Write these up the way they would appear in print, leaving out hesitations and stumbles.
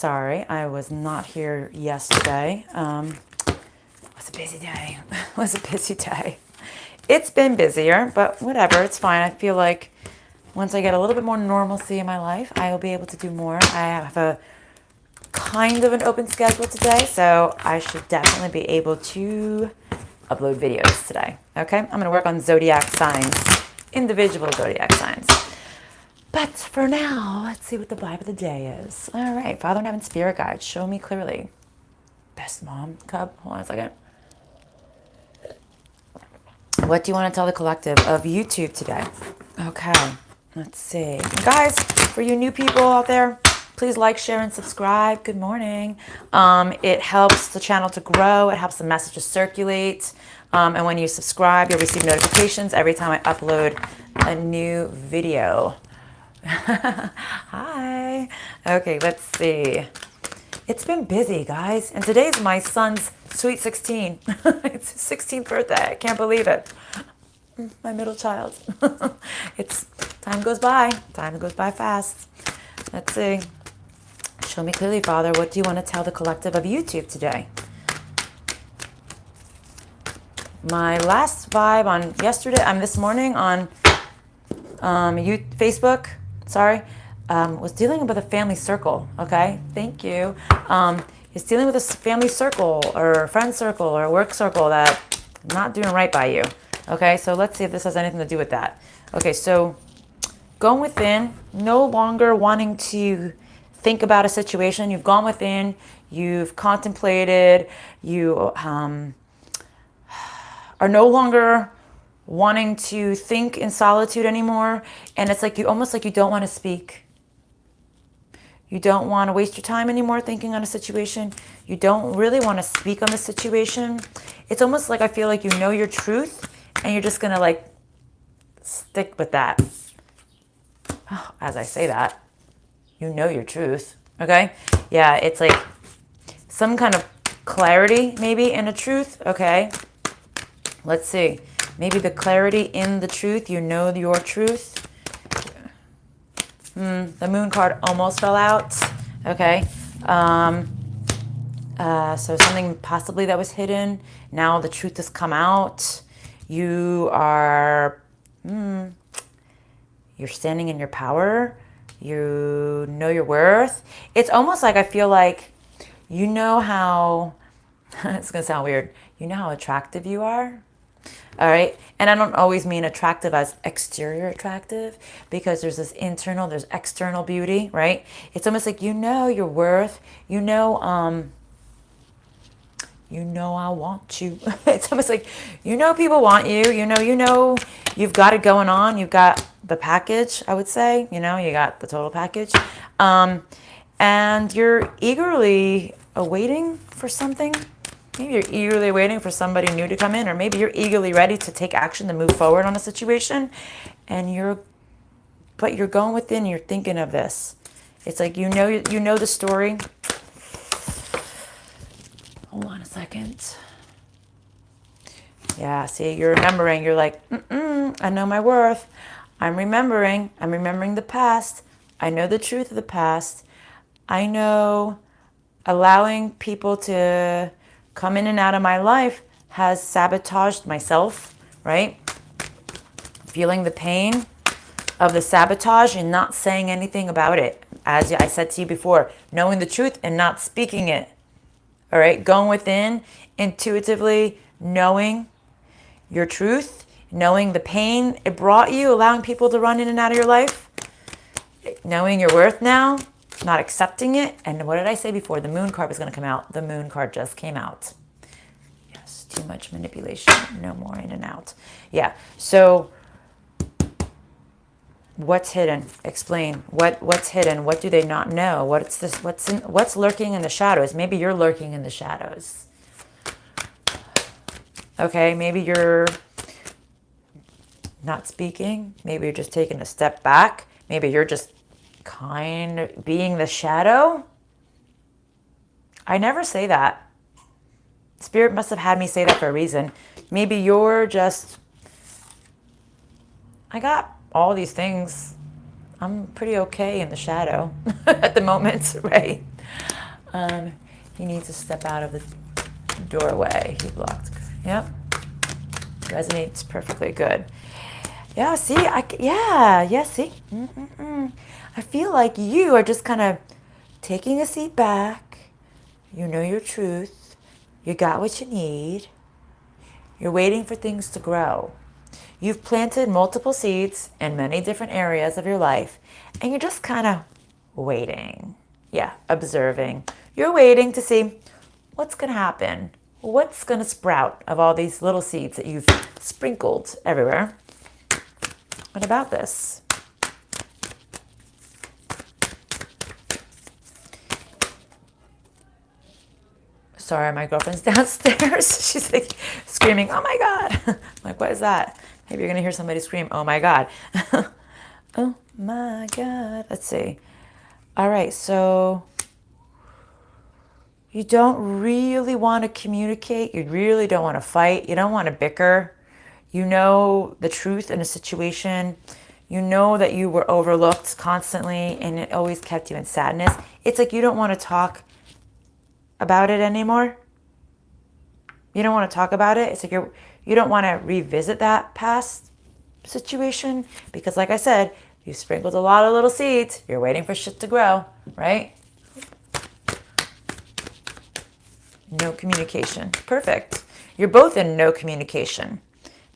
Sorry, I was not here yesterday. It was a busy day. It was a busy day. It's been busier, but whatever, it's fine. I feel like once I get a little bit more normalcy in my life, I will be able to do more. I have a kind of an open schedule today, so I should definitely be able to upload videos today. Okay, I'm going to work on zodiac signs, individual zodiac signs. But for now, let's see what the vibe of the day is. All right, Father in Heaven, Spirit Guide, show me clearly. Best mom cub. Hold on a second. What do you want to tell the collective of YouTube today? Okay, let's see. Guys, for you new people out there, please like, share, and subscribe. Good morning. It helps the channel to grow. It helps the messages circulate. And when you subscribe, you'll receive notifications every time I upload a new video. Hi. Okay, let's see. It's been busy, guys. And today's my son's sweet 16. It's his 16th birthday. I can't believe it. My middle child. It's time goes by. Time goes by fast. Let's see. Show me clearly, Father. What do you want to tell the collective of YouTube today? My last vibe on yesterday, this morning on Facebook, was dealing with a family circle. Okay, thank you. Is dealing with a family circle or friend circle or work circle that not doing right by you. Okay, so let's see if this has anything to do with that. Okay, so going within, no longer wanting to think about a situation. You've gone within, you've contemplated, you are no longer wanting to think in solitude anymore. And it's like almost like you don't want to speak. You don't want to waste your time anymore thinking on a situation. You don't really want to speak on the situation. It's almost like I feel like you know your truth and you're just going to like stick with that. Oh, as I say that, you know your truth. Okay? Yeah, it's like some kind of clarity maybe in a truth. Okay? Let's see. Maybe the clarity in the truth. You know your truth. The moon card almost fell out. Okay. So something possibly that was hidden. Now the truth has come out. You are, you're standing in your power. You know your worth. It's almost like I feel like, you know how, it's going to sound weird. You know how attractive you are? All right. And I don't always mean attractive as exterior attractive, because there's this internal, there's external beauty, right? It's almost like, you know your worth, you know I want you. It's almost like, you know, people want you, you know, you've got it going on. You've got the package, I would say, you got the total package. And you're eagerly awaiting for something. Maybe you're eagerly waiting for somebody new to come in, or maybe you're eagerly ready to take action to move forward on a situation, but you're going within, you're thinking of this. It's like, you know the story. Hold on a second. Yeah, see, you're remembering, you're like, I know my worth. I'm remembering the past. I know the truth of the past. I know allowing people to come in and out of my life has sabotaged myself, right? Feeling the pain of the sabotage and not saying anything about it. As I said to you before, knowing the truth and not speaking it. All right, going within, intuitively knowing your truth, knowing the pain it brought you, allowing people to run in and out of your life, knowing your worth now, not accepting it. And what did I say before? The moon card was going to come out. The moon card just came out. Yes, too much manipulation. No more in and out. Yeah. So what's hidden? Explain. What's hidden? What do they not know? What's this? What's lurking in the shadows? Maybe you're lurking in the shadows. Okay, maybe you're not speaking. Maybe you're just taking a step back. Maybe you're just kind of being the shadow. I never say that. Spirit must have had me say that for a reason. Maybe you're just, I got all these things. I'm pretty okay in the shadow at the moment, right? He needs to step out of the doorway. He blocked. Yep. Resonates perfectly good. Yeah, see, see. I feel like you are just kind of taking a seat back. You know your truth. You got what you need. You're waiting for things to grow. You've planted multiple seeds in many different areas of your life, and you're just kind of waiting. Yeah, observing. You're waiting to see what's going to happen. What's going to sprout of all these little seeds that you've sprinkled everywhere? What about this? Sorry, my girlfriend's downstairs. She's like screaming, oh my God. I'm like, what is that? Maybe you're going to hear somebody scream, oh my God. Oh my God. Let's see. All right, so you don't really want to communicate. You really don't want to fight. You don't want to bicker. You know the truth in a situation. You know that you were overlooked constantly and it always kept you in sadness. It's like you don't want to talk about it anymore. You don't want to talk about it. It's like you don't want to revisit that past situation because, like I said, you sprinkled a lot of little seeds. You're waiting for shit to grow, right? No communication. Perfect. You're both in no communication.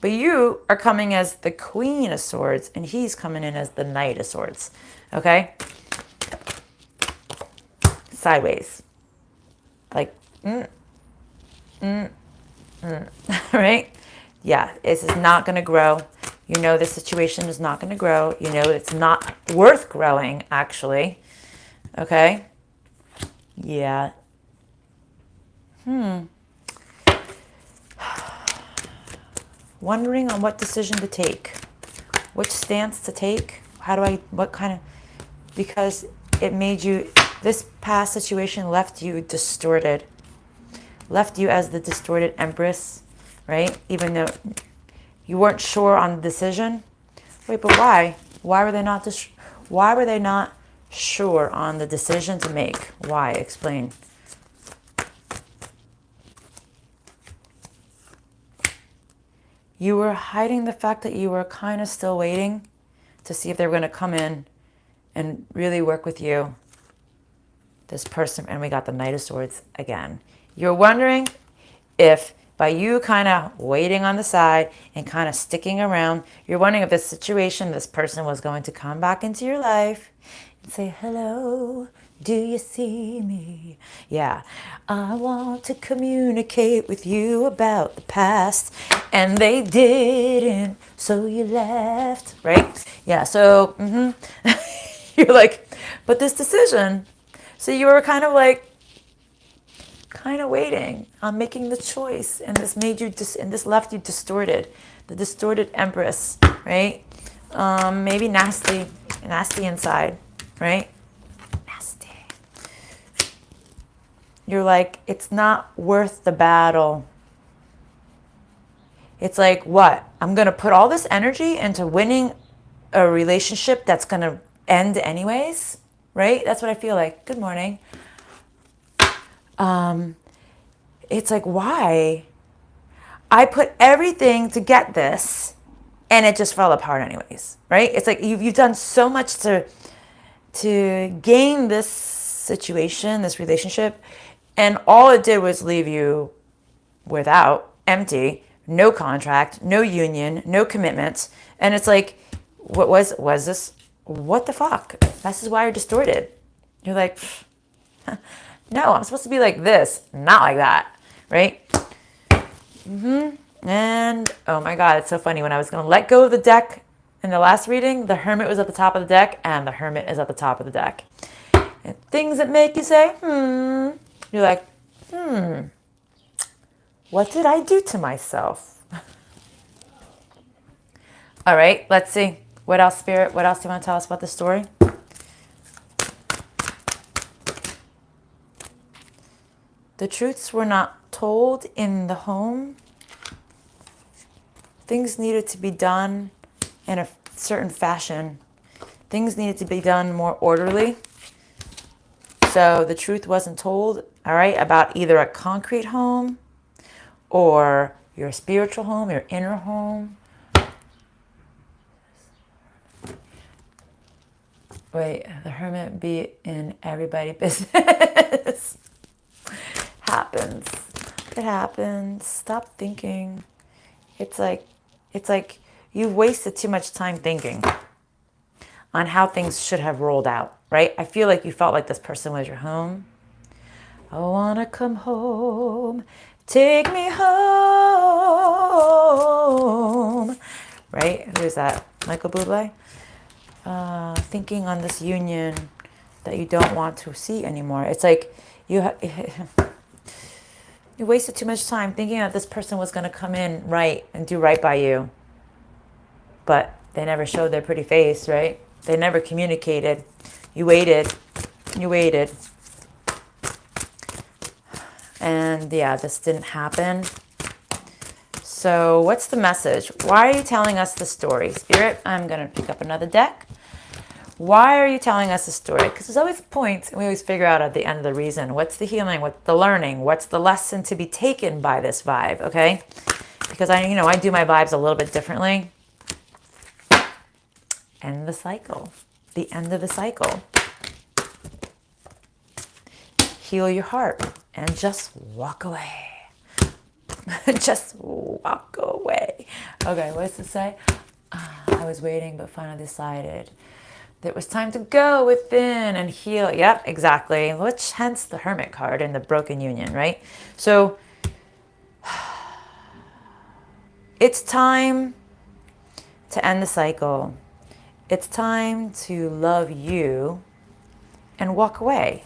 But you are coming as the Queen of Swords and he's coming in as the Knight of Swords. Okay? Sideways. Like, right? Yeah, this is not going to grow. You know this situation is not going to grow. You know it's not worth growing, actually. Okay? Yeah. Wondering on what decision to take. Which stance to take. Because it made you, this past situation left you distorted. Left you as the distorted empress, right? Even though you weren't sure on the decision. Wait, but why? Why were they not sure on the decision to make? Why? Explain. You were hiding the fact that you were kind of still waiting to see if they were going to come in and really work with you. This person, and we got the Knight of Swords again. You're wondering if by you kind of waiting on the side and kind of sticking around, you're wondering if this situation, this person was going to come back into your life and say, hello, do you see me? Yeah, I want to communicate with you about the past. And they didn't, so you left, right? Yeah, so you're like, but this decision. So you were kind of waiting on making the choice, and this made you and this left you distorted, the distorted empress, right? Maybe nasty inside, right? Nasty. You're like, it's not worth the battle. It's like, what? I'm going to put all this energy into winning a relationship that's going to end anyways, right? That's what I feel like. Good morning. It's like, why? I put everything to get this and it just fell apart anyways, right? It's like you've done so much to gain this situation, this relationship, and all it did was leave you without, empty, no contract, no union, no commitment. And it's like, what was this? What the fuck? This is why you're distorted. You're like, no, I'm supposed to be like this, not like that, right? And oh my God, it's so funny. When I was going to let go of the deck in the last reading, the Hermit was at the top of the deck and the Hermit is at the top of the deck. And things that make you say, you're like, what did I do to myself? All right, let's see. What else, Spirit? What else do you want to tell us about this story? The truths were not told in the home. Things needed to be done in a certain fashion. Things needed to be done more orderly. So the truth wasn't told, all right, about either a concrete home or your spiritual home, your inner home. Wait, the hermit be in everybody business. Happens. It happens. Stop thinking. It's like you've wasted too much time thinking on how things should have rolled out, right? I feel like you felt like this person was your home. I wanna come home, take me home, right? Who's that? Michael Bublé? Thinking on this union that you don't want to see anymore. It's like you wasted too much time thinking that this person was going to come in right and do right by you. But they never showed their pretty face, right? They never communicated. You waited. You waited. And yeah, this didn't happen. So what's the message? Why are you telling us the story? Spirit, I'm going to pick up another deck. Why are you telling us the story? Because there's always a point, and we always figure out at the end of the reason. What's the healing? What's the learning? What's the lesson to be taken by this vibe, okay? Because I do my vibes a little bit differently. End the cycle. The end of the cycle. Heal your heart and just walk away. Just walk away. Okay, what's it say? I was waiting, but finally decided that it was time to go within and heal. Yep, exactly. Which hence the Hermit card in the broken union, right? So it's time to end the cycle. It's time to love you and walk away.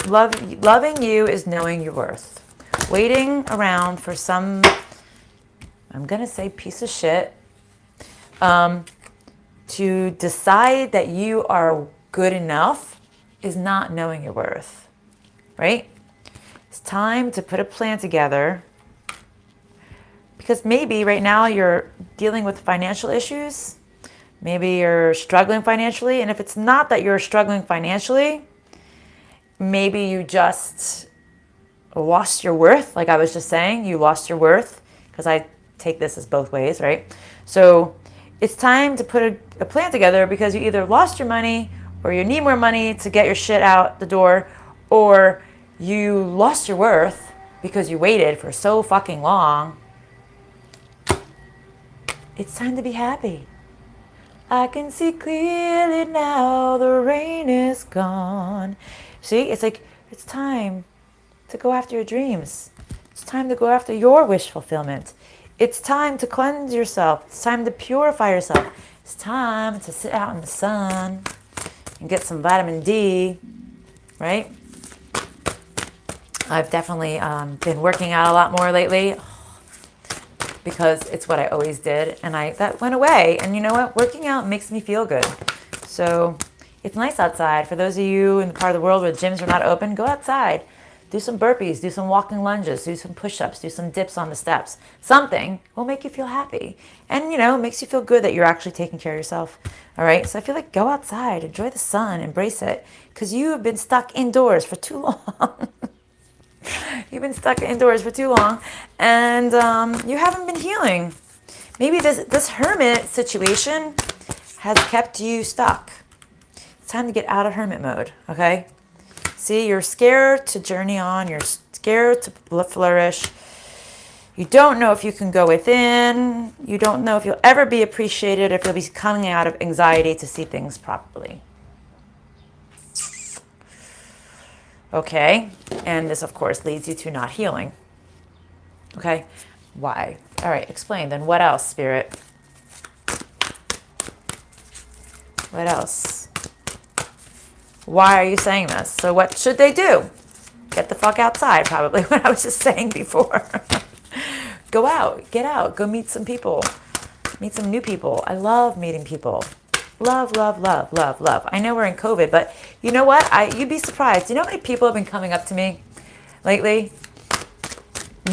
Loving you is knowing your worth. Waiting around for some, I'm going to say piece of shit, to decide that you are good enough is not knowing your worth, right? It's time to put a plan together, because maybe right now you're dealing with financial issues. Maybe you're struggling financially. And if it's not that you're struggling financially, maybe you just lost your worth. Like I was just saying, you lost your worth, because I take this as both ways, right? So it's time to put a plan together, because you either lost your money or you need more money to get your shit out the door, or you lost your worth because you waited for so fucking long. It's time to be happy. I can see clearly now, the rain is gone. See, it's like, it's time to go after your dreams. It's time to go after your wish fulfillment. It's time to cleanse yourself. It's time to purify yourself. It's time to sit out in the sun and get some vitamin D, right? I've definitely been working out a lot more lately, because it's what I always did, and that went away. And you know what? Working out makes me feel good. So it's nice outside. For those of you in the part of the world where gyms are not open, go outside. Do some burpees, do some walking lunges, do some push-ups, do some dips on the steps. Something will make you feel happy. And, it makes you feel good that you're actually taking care of yourself. All right? So I feel like go outside, enjoy the sun, embrace it, because you have been stuck indoors for too long. You've been stuck indoors for too long, and you haven't been healing. Maybe this hermit situation has kept you stuck. It's time to get out of hermit mode, okay? See, you're scared to journey on. You're scared to flourish. You don't know if you can go within. You don't know if you'll ever be appreciated, if you'll be coming out of anxiety to see things properly. Okay, and this, of course, leads you to not healing. Okay, why? All right, explain. Then what else, Spirit? What else? Why are you saying this? So what should they do? Get the fuck outside, probably, what I was just saying before. Go out, get out, go meet some people. Meet some new people. I love meeting people. Love, love, love, love, love. I know we're in COVID, but you know what? You'd be surprised. You know how many people have been coming up to me lately?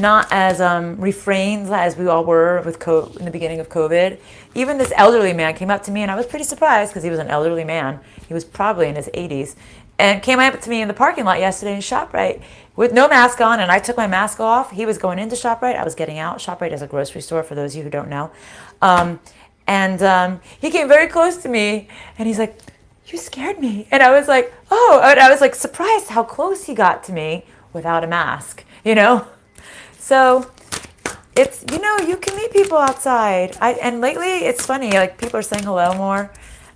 Not as refrains as we all were with in the beginning of COVID. Even this elderly man came up to me, and I was pretty surprised, because he was an elderly man. He was probably in his 80s. and came up to me in the parking lot yesterday in ShopRite with no mask on, and I took my mask off. He was going into ShopRite. I was getting out. ShopRite is a grocery store, for those of you who don't know. He came very close to me, and he's like, "You scared me." And I was like, "Oh," and I was like surprised how close he got to me without a mask, you know? So it's, you know, you can meet people outside. And lately it's funny, like people are saying hello more.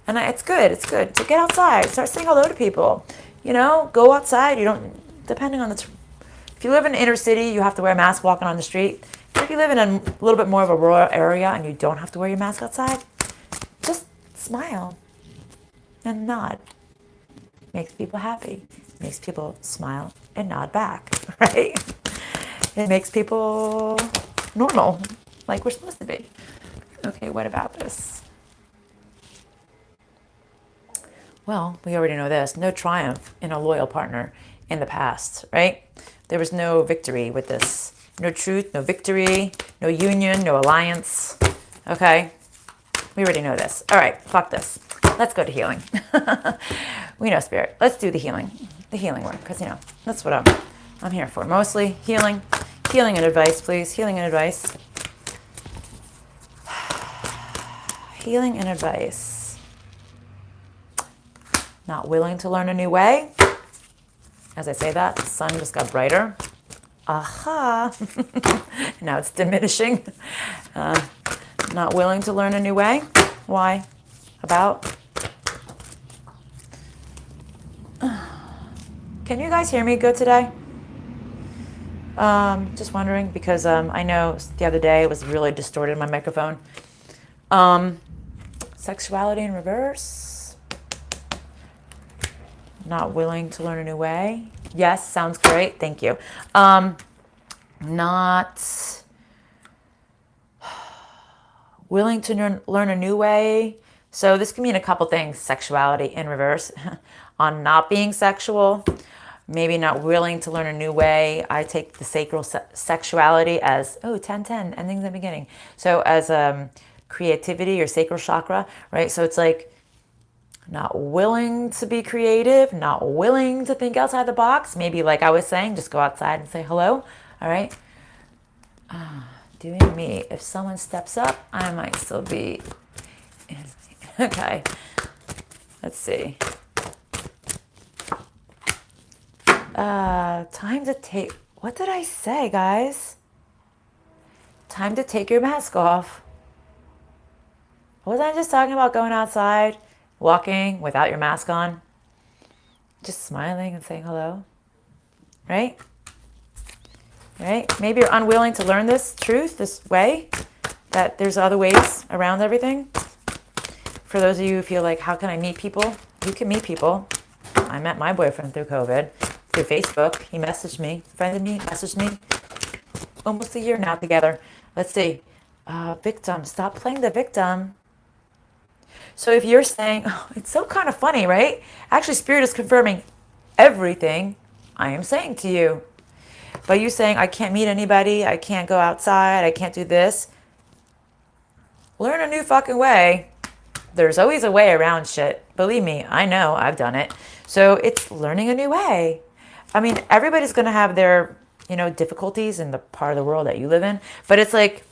And it's good to get outside, start saying hello to people. You know, go outside. You don't, depending on if you live in the inner city, you have to wear a mask walking on the street. If you live in a little bit more of a rural area and you don't have to wear your mask outside, just smile and nod. Makes people happy. Makes people smile and nod back, right? It makes people normal, like we're supposed to be. Okay, what about this? Well, we already know this. No triumph in a loyal partner in the past, right? There was no victory with this. No truth, no victory, no union, no alliance. Okay? We already know this. All right, fuck this. Let's go to healing. We know spirit. Let's do the healing work, because, you know, that's what I'm here for. Mostly healing and advice, please. Healing and advice. Healing and advice. Not willing to learn a new way. As I say that, the sun just got brighter. Aha. Now it's diminishing. Not willing to learn a new way. Why? About? Can you guys hear me good today? Just wondering, because I know the other day it was really distorted in my microphone. Sexuality in reverse. Not willing to learn a new way. Yes, sounds great. Thank you. Not willing to learn a new way. So this can mean a couple things. Sexuality in reverse. On not being sexual. Maybe not willing to learn a new way. I take the sacral sexuality as, 10-10, endings and beginning. So as creativity or sacral chakra, right? So it's like not willing to be creative, not willing to think outside the box. Maybe like I was saying, just go outside and say hello, all right? Doing me. If someone steps up, I might still be, okay. Let's see. Time to take, what did I say, guys? Time to take your mask off. Wasn't I just talking about going outside, walking without your mask on? Just smiling and saying hello, right? Right? Maybe you're unwilling to learn this truth, this way, that there's other ways around everything. For those of you who feel like, how can I meet people? You can meet people. I met my boyfriend through COVID. Through Facebook. He messaged me, friended me, messaged me. Almost a year now together. Let's see. Victim. Stop playing the victim. So if you're saying, it's so kind of funny, right? Actually, Spirit is confirming everything I am saying to you. By you saying, I can't meet anybody, I can't go outside, I can't do this. Learn a new fucking way. There's always a way around shit. Believe me, I know, I've done it. So it's learning a new way. I mean, everybody's going to have their, difficulties in the part of the world that you live in. But it's like,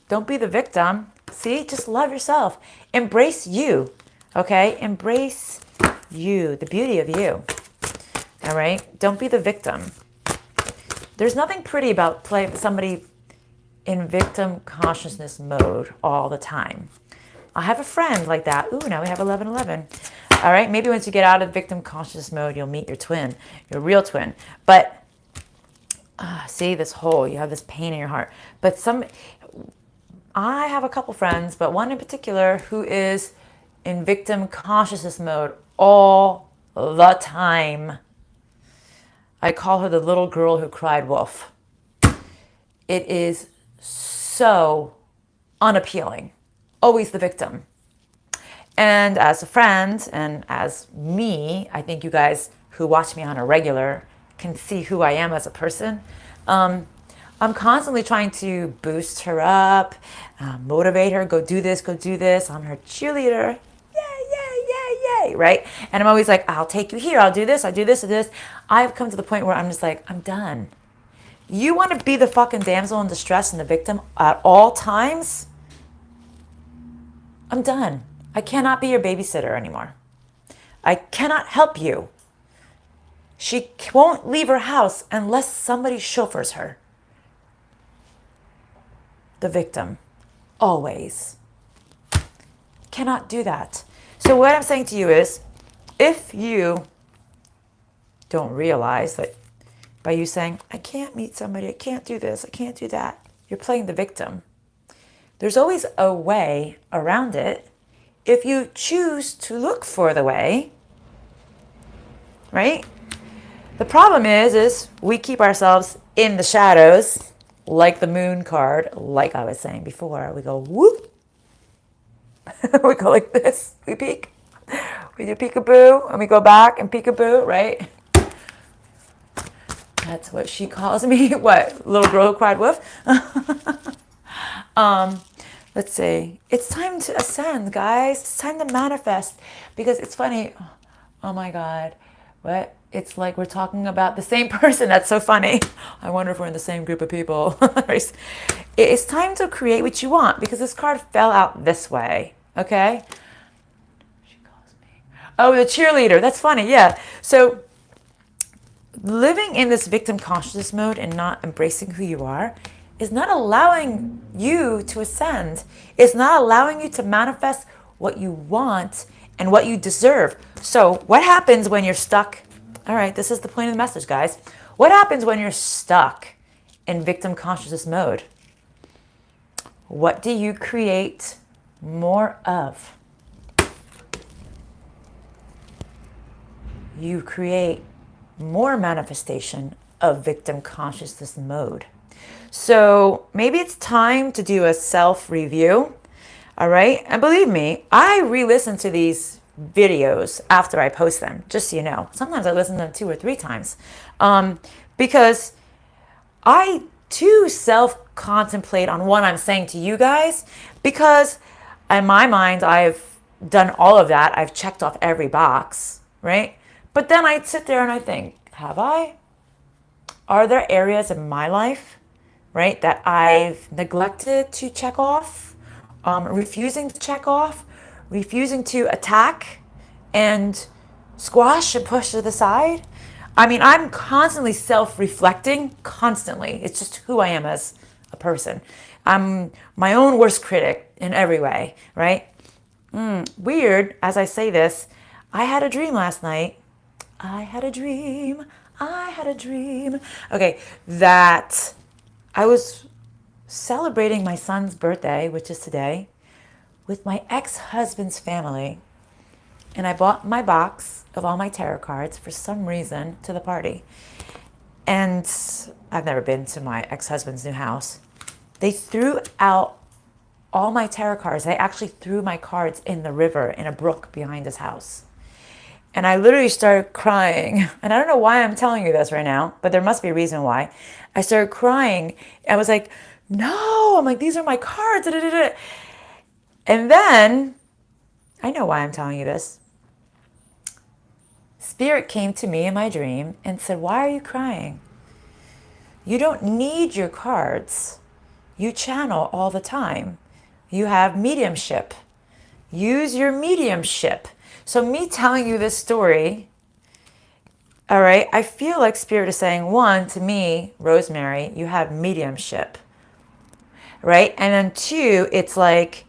don't be the victim. See, just love yourself. Embrace you, okay? Embrace you, the beauty of you, all right? Don't be the victim. There's nothing pretty about somebody in victim consciousness mode all the time. I have a friend like that. Ooh, now we have 1111. All right, maybe once you get out of victim conscious mode, you'll meet your twin, your real twin. But see this hole, you have this pain in your heart. But I have a couple friends, but one in particular who is in victim consciousness mode all the time. I call her the little girl who cried wolf. It is so unappealing. Always the victim. And as a friend and as me, I think you guys who watch me on a regular can see who I am as a person. I'm constantly trying to boost her up, motivate her, go do this, go do this. I'm her cheerleader. Yay, yay, yay, day, right? And I'm always like, I'll take you here, I'll do this, I'll do this, I'll do this. I've come to the point where I'm just like, I'm done. You want to be the fucking damsel in distress and the victim at all times? I'm done. I cannot be your babysitter anymore. I cannot help you. She won't leave her house unless somebody chauffeurs her. The victim. Always. Cannot do that. So what I'm saying to you is, if you don't realize that by you saying, I can't meet somebody, I can't do this, I can't do that, you're playing the victim. There's always a way around it if you choose to look for the way, right? The problem is we keep ourselves in the shadows, like the moon card, like I was saying before. We go, whoop. We go like this. We peek. We do peekaboo, and we go back and peekaboo, right? That's what she calls me. What? Little girl who cried wolf? Let's see. It's time to ascend, guys. It's time to manifest. Because it's funny. Oh my God. What? It's like we're talking about the same person. That's so funny. I wonder if we're in the same group of people. It's time to create what you want, because this card fell out this way. Okay? She calls me. Oh, the cheerleader. That's funny. Yeah. So living in this victim consciousness mode and not embracing who you are is not allowing you to ascend. It's not allowing you to manifest what you want and what you deserve. So what happens when you're stuck? All right, this is the point of the message, guys. What happens when you're stuck in victim consciousness mode? What do you create more of? You create more manifestation of victim consciousness mode. So maybe it's time to do a self-review. All right. And believe me, I re-listen to these videos after I post them, just so you know. Sometimes I listen to them 2 or 3 times because I too self-contemplate on what I'm saying to you guys, because in my mind, I've done all of that. I've checked off every box, right? But then I sit there and I think, have I? Are there areas in my life, right, that I've neglected to check off, refusing to check off, refusing to attack and squash and push to the side? I mean, I'm constantly self-reflecting, constantly. It's just who I am as a person. I'm my own worst critic in every way, right? Weird, as I say this, I had a dream last night. I had a dream. Okay, that I was celebrating my son's birthday, which is today, with my ex-husband's family. And I bought my box of all my tarot cards for some reason to the party. And I've never been to my ex-husband's new house. They threw out all my tarot cards. They actually threw my cards in the river, in a brook behind his house. And I literally started crying. And I don't know why I'm telling you this right now, but there must be a reason why. I started crying. I was like, no, I'm like, these are my cards. And then, I know why I'm telling you this. Spirit came to me in my dream and said, why are you crying? You don't need your cards. You channel all the time. You have mediumship. Use your mediumship. So me telling you this story, all right, I feel like Spirit is saying, 1, to me, Rosemary, you have mediumship, right? And then 2, it's like,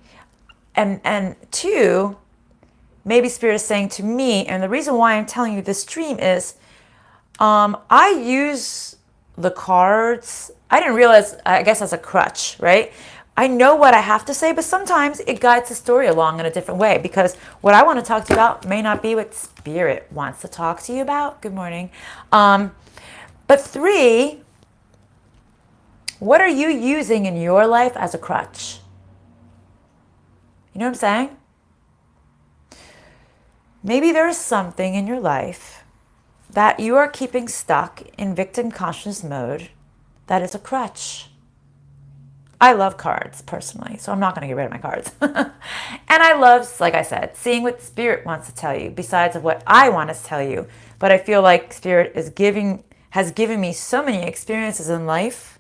and 2, maybe Spirit is saying to me, and the reason why I'm telling you this dream is, I use the cards, I didn't realize, I guess, as a crutch, right? I know what I have to say, but sometimes it guides the story along in a different way, because what I want to talk to you about may not be what Spirit wants to talk to you about. Good morning. But 3, what are you using in your life as a crutch? You know what I'm saying? Maybe there is something in your life that you are keeping stuck in victim consciousness mode that is a crutch. I love cards personally, so I'm not going to get rid of my cards. And I love, like I said, seeing what Spirit wants to tell you besides of what I want to tell you. But I feel like Spirit has given me so many experiences in life.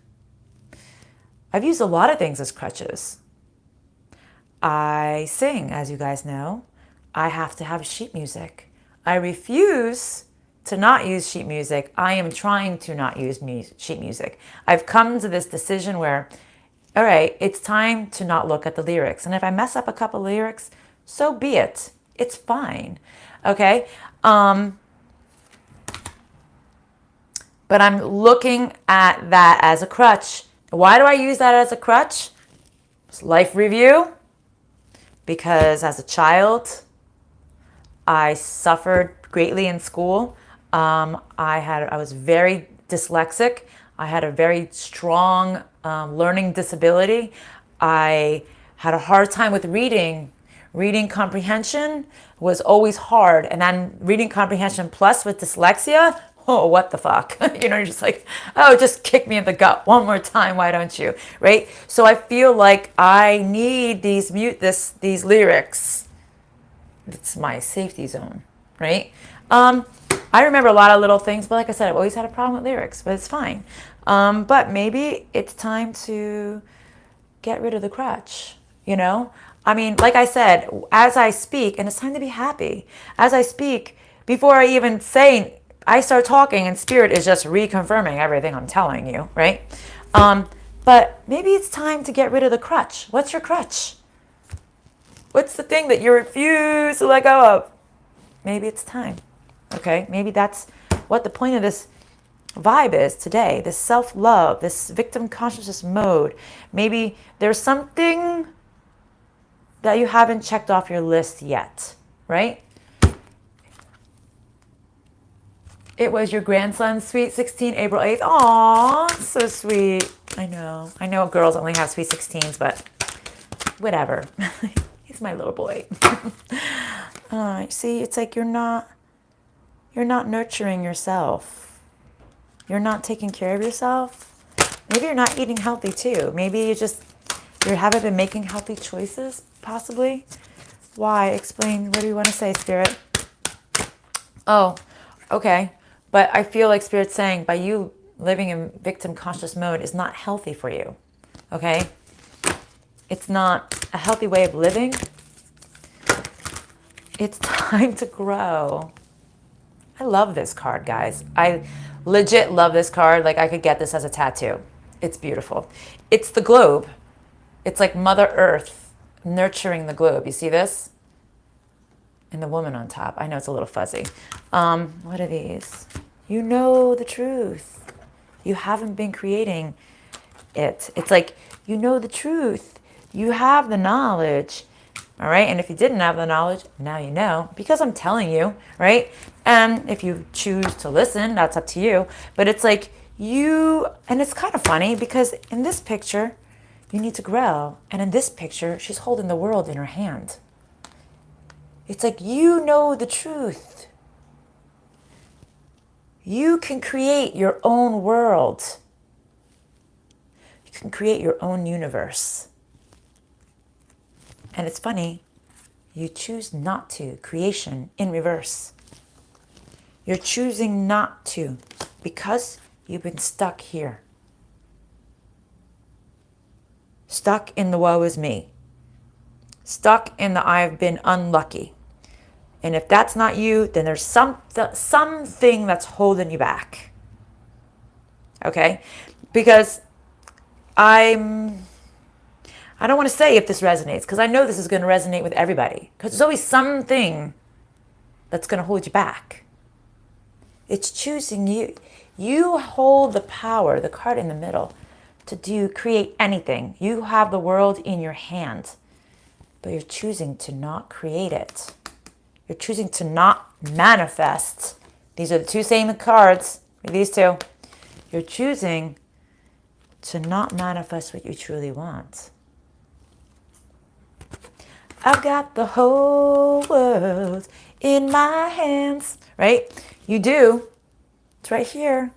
I've used a lot of things as crutches. I sing, as you guys know. I have to have sheet music. I refuse to not use sheet music. I am trying to not use sheet music. I've come to this decision where, all right, it's time to not look at the lyrics. And if I mess up a couple lyrics, so be it. It's fine. Okay? But I'm looking at that as a crutch. Why do I use that as a crutch? It's life review. Because as a child, I suffered greatly in school. I was very dyslexic. I had a very strong learning disability. I had a hard time with reading. Reading comprehension was always hard. And then reading comprehension plus with dyslexia, oh, what the fuck? You're just like, oh, just kick me in the gut one more time. Why don't you? Right? So I feel like I need these lyrics. It's my safety zone, right? I remember a lot of little things, but like I said, I've always had a problem with lyrics, but it's fine. But maybe it's time to get rid of the crutch, I mean, like I said, as I speak, and it's time to be happy. As I speak, before I even say, I start talking and Spirit is just reconfirming everything I'm telling you, right? But maybe it's time to get rid of the crutch. What's your crutch? What's the thing that you refuse to let go of? Maybe it's time. Okay, maybe that's what the point of this vibe is today, this self-love, this victim consciousness mode. Maybe there's something that you haven't checked off your list yet, right? It was your grandson's sweet 16, April 8th. Aw, so sweet. I know girls only have sweet 16s, but whatever. He's my little boy. See, it's like you're not nurturing yourself. You're not taking care of yourself. Maybe you're not eating healthy too. Maybe you haven't been making healthy choices, possibly. Why? Explain. What do you want to say, Spirit? Oh, okay. But I feel like Spirit's saying by you living in victim conscious mode is not healthy for you. Okay? It's not a healthy way of living. It's time to grow. I love this card, guys. I legit love this card. Like I could get this as a tattoo. It's beautiful. It's the globe. It's like Mother Earth nurturing the globe. You see this? And the woman on top. I know it's a little fuzzy. What are these? You know the truth. You haven't been creating it. It's like, you know the truth. You have the knowledge. All right. And if you didn't have the knowledge, now you know, because I'm telling you, right? And if you choose to listen, that's up to you. But it's like and it's kind of funny because in this picture, you need to grow. And in this picture, she's holding the world in her hand. It's like, you know the truth. You can create your own world. You can create your own universe. And it's funny, you choose not to. Creation in reverse. You're choosing not to because you've been stuck here. Stuck in the woe is me. Stuck in the I've been unlucky. And if that's not you, then there's something that's holding you back. Okay? Because I don't want to say if this resonates, because I know this is going to resonate with everybody. Because there's always something that's going to hold you back. It's choosing you. You hold the power, the card in the middle, to create anything. You have the world in your hand, but you're choosing to not create it. You're choosing to not manifest. These are the two same cards. These two. You're choosing to not manifest what you truly want. I've got the whole world in my hands. Right? You do. It's right here.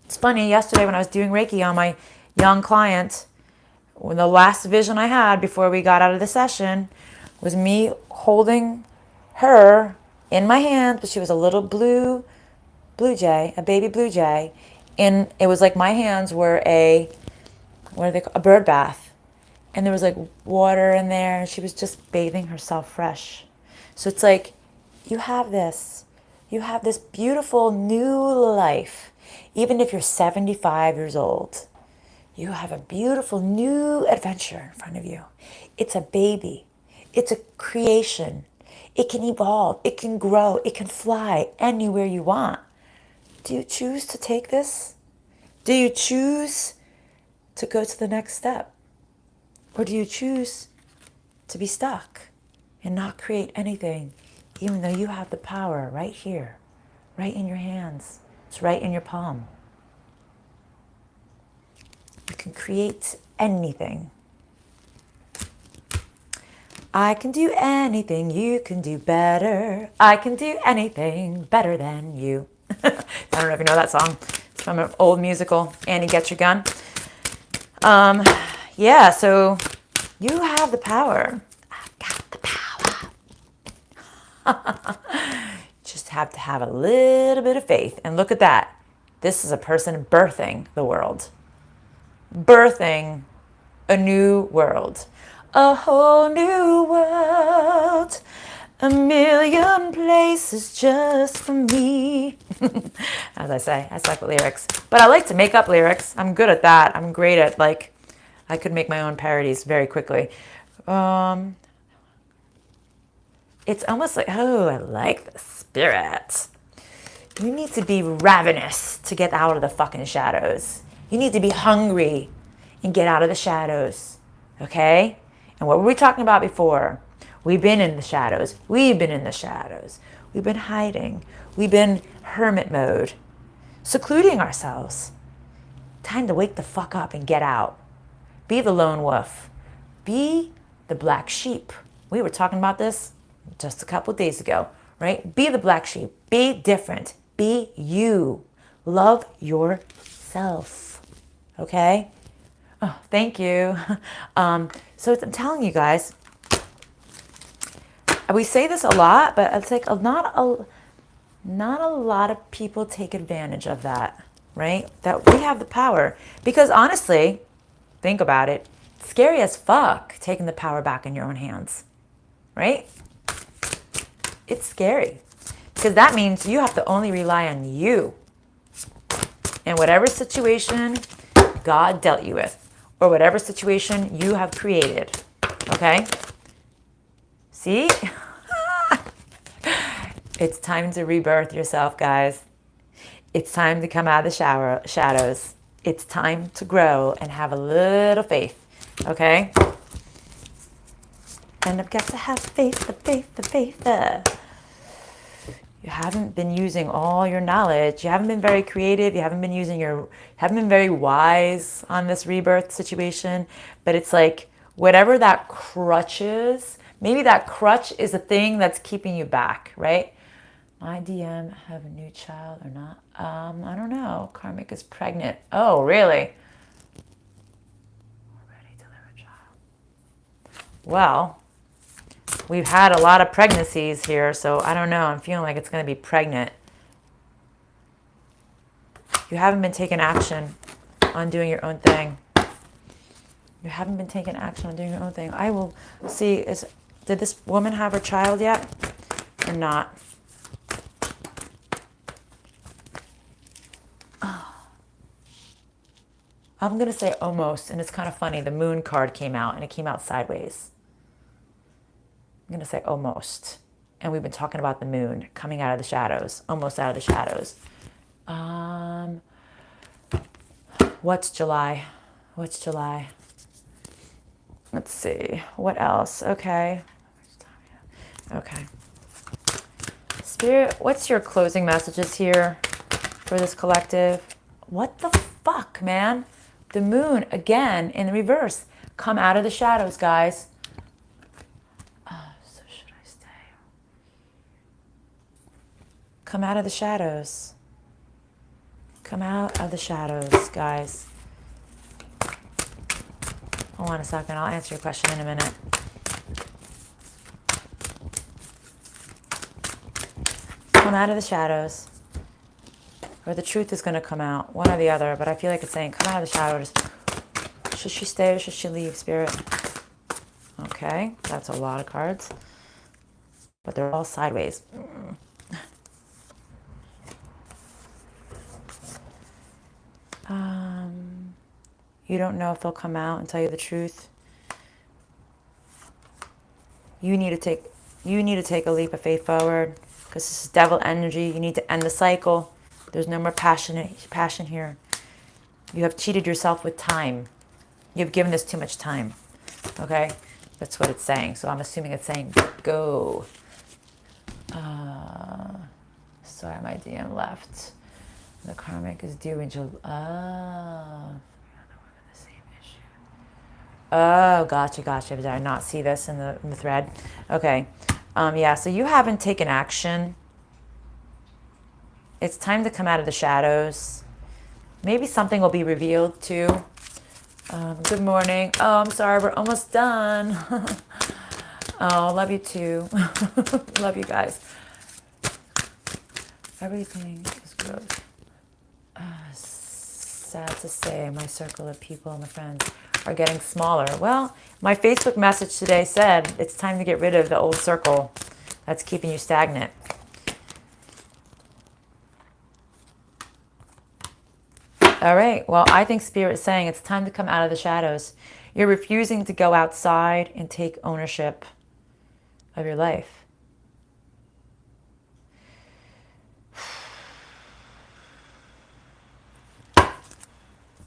It's funny. Yesterday when I was doing Reiki on my young client, when the last vision I had before we got out of the session was me holding her in my hands, but she was a little blue jay, a baby blue jay, and it was like my hands were a bird bath, and there was like water in there, and she was just bathing herself fresh. So it's like you have this beautiful new life, even if you're 75 years old. You have a beautiful new adventure in front of you. It's a baby. It's a creation. It can evolve. It can grow. It can fly anywhere you want. Do you choose to take this? Do you choose to go to the next step? Or do you choose to be stuck and not create anything, even though you have the power right here, right in your hands? It's right in your palm. You can create anything. I can do anything, you can do better. I can do anything better than you. I don't know if you know that song. It's from an old musical, Annie Get Your Gun. Yeah, so you have the power. I've got the power. Just have to have a little bit of faith. And look at that. This is a person birthing the world. Birthing a new world. A whole new world. A million places just for me. As I say, I suck at lyrics. But I like to make up lyrics. I'm good at that. I'm great at, like, I could make my own parodies very quickly. It's almost like, oh, I like the spirit. You need to be ravenous to get out of the fucking shadows. You need to be hungry and get out of the shadows. Okay? And what were we talking about before? We've been in the shadows. We've been in the shadows. We've been hiding. We've been hermit mode, secluding ourselves. Time to wake the fuck up and get out. Be the lone wolf. Be the black sheep. We were talking about this just a couple days ago, right? Be the black sheep. Be different. Be you. Love yourself. Okay? Oh, thank you. So I'm telling you guys, we say this a lot, but it's like not a lot of people take advantage of that, right? That we have the power. Because honestly, think about it. It's scary as fuck taking the power back in your own hands, right? It's scary. Because that means you have to only rely on you. And whatever situation God dealt you with, or whatever situation you have created, okay? See? It's time to rebirth yourself, guys. It's time to come out of the shadows. It's time to grow and have a little faith, okay? And I've got to have faith, the faith, the faith. You haven't been using all your knowledge. You haven't been very creative. You haven't been very wise on this rebirth situation. But it's like, whatever that crutch is, maybe that crutch is the thing that's keeping you back, right? My DM have a new child or not? I don't know. Karmic is pregnant. Oh, really? Already delivered child. Well, we've had a lot of pregnancies here, so I don't know. I'm feeling like it's going to be pregnant. You haven't been taking action on doing your own thing. You haven't been taking action on doing your own thing. I will see, did this woman have her child yet or not? I'm going to say almost, and it's kind of funny. The moon card came out, and it came out sideways. I'm going to say almost. And we've been talking about the moon coming out of the shadows, almost out of the shadows. What's July? What's July? Let's see. What else? Okay. Okay. Spirit, what's your closing messages here for this collective? What the fuck, man? The moon, again, in the reverse. Come out of the shadows, guys. So should I stay? Come out of the shadows. Come out of the shadows, guys. Hold on a second. I'll answer your question in a minute. Come out of the shadows. Or the truth is going to come out. One or the other. But I feel like it's saying, come out of the shadows. Should she stay or should she leave, Spirit? Okay. That's a lot of cards. But they're all sideways. You don't know if they'll come out and tell you the truth. You need to take a leap of faith forward, because this is devil energy. You need to end the cycle. There's no more passion here. You have cheated yourself with time. You've given this too much time. Okay? That's what it's saying. So I'm assuming it's saying go. Sorry, my DM left. The karmic is due in July. Oh, gotcha. Did I not see this in the thread? Okay. Yeah, so you haven't taken action. It's time to come out of the shadows. Maybe something will be revealed too. Good morning. Oh, I'm sorry, we're almost done. Oh, love you too. Love you guys. Everything is gross. Sad to say, my circle of people and my friends are getting smaller. Well, my Facebook message today said it's time to get rid of the old circle that's keeping you stagnant. All right. Well, I think Spirit is saying it's time to come out of the shadows. You're refusing to go outside and take ownership of your life.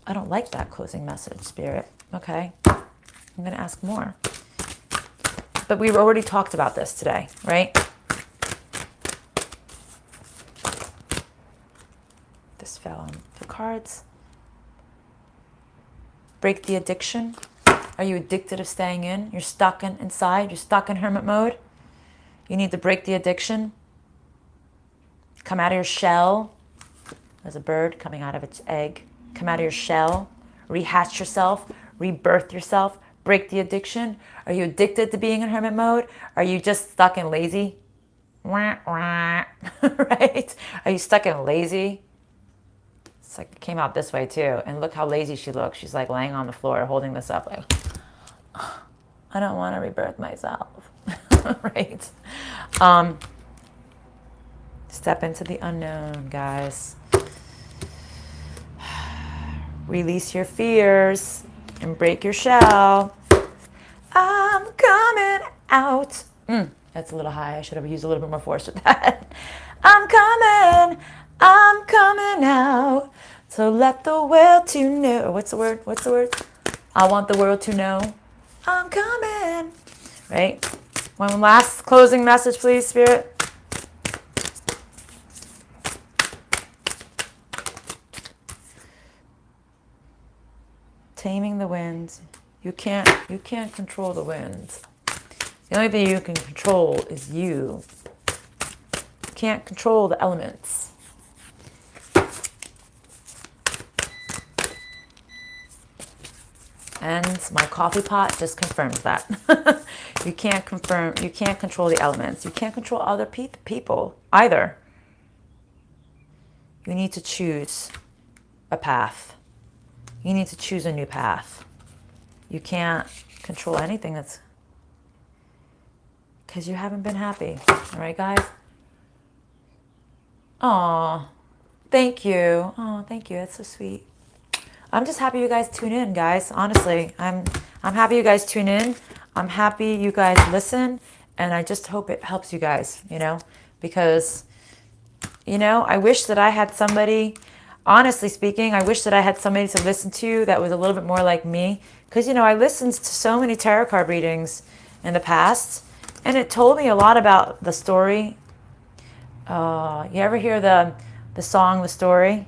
I don't like that closing message, Spirit. Okay. I'm going to ask more. But we've already talked about this today, right? This fell on the cards. Break the addiction. Are you addicted of staying in? You're stuck inside. You're stuck in hermit mode. You need to break the addiction. Come out of your shell. There's a bird coming out of its egg. Come out of your shell. Rehatch yourself. Rebirth yourself. Break the addiction. Are you addicted to being in hermit mode? Are you just stuck in lazy? Right? Are you stuck in lazy? It's like it came out this way too. And look how lazy she looks. She's like laying on the floor holding this up like, I don't want to rebirth myself. Right? Step into the unknown, guys. Release your fears and break your shell. I'm coming out. That's a little high. I should have used a little bit more force with that. I'm coming out. So let the world to know. What's the word? I want the world to know. I'm coming. Right? One last closing message, please, Spirit. Taming the winds. You can't control the winds. The only thing you can control is you. You can't control the elements. And my coffee pot just confirms that. You can't control the elements. You can't control other people either. You need to choose a path. You need to choose a new path. You can't control anything that's because you haven't been happy. All right, guys? Aw, thank you. Oh, thank you. That's so sweet. I'm just happy you guys tune in, guys. Honestly, I'm happy you guys tune in. I'm happy you guys listen. And I just hope it helps you guys, because, I wish that I had somebody. Honestly speaking, I wish that I had somebody to listen to that was a little bit more like me. Because, I listened to so many tarot card readings in the past. And it told me a lot about the story. You ever hear the song, The Story?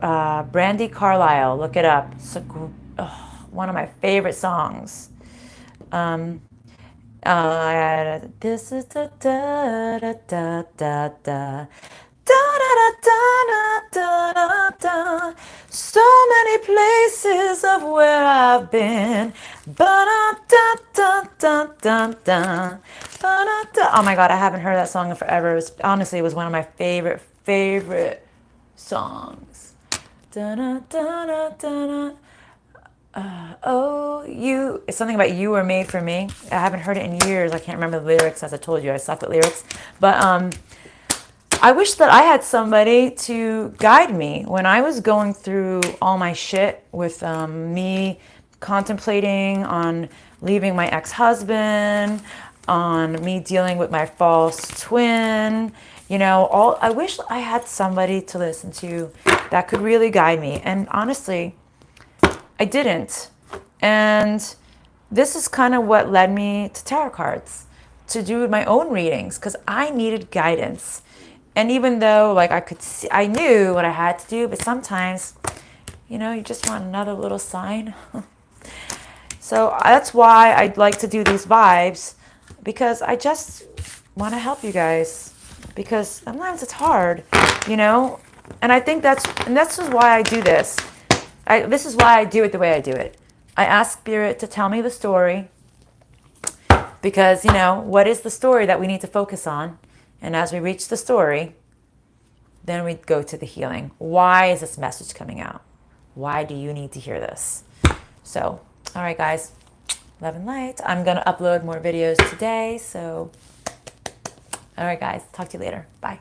Brandy Carlisle, look it up. It's one of my favorite songs. This is da da da da da da. Da, da, da, da, da, da. So many places of where I've been. Ba-da-da-da-da-da. Ba-da-da. Oh my God, I haven't heard that song in forever. Honestly, it was one of my favorite songs. Da-da-da-da-da-da. Oh, it's something about you were made for me. I haven't heard it in years. I can't remember the lyrics. As I told you, I suck at lyrics. But I wish that I had somebody to guide me when I was going through all my shit with me contemplating on leaving my ex-husband, on me dealing with my false twin. I wish I had somebody to listen to that could really guide me. And honestly, I didn't. And this is kind of what led me to tarot cards, to do my own readings, because I needed guidance. And even though I could see, I knew what I had to do, but sometimes, you just want another little sign. So that's why I'd like to do these vibes, because I just want to help you guys, because sometimes it's hard, and I think this is why I do this. This is why I do it the way I do it. I ask Spirit to tell me the story, because, what is the story that we need to focus on? And as we reach the story, then we go to the healing. Why is this message coming out? Why do you need to hear this? So, all right, guys, love and light. I'm going to upload more videos today. So, all right, guys, talk to you later. Bye.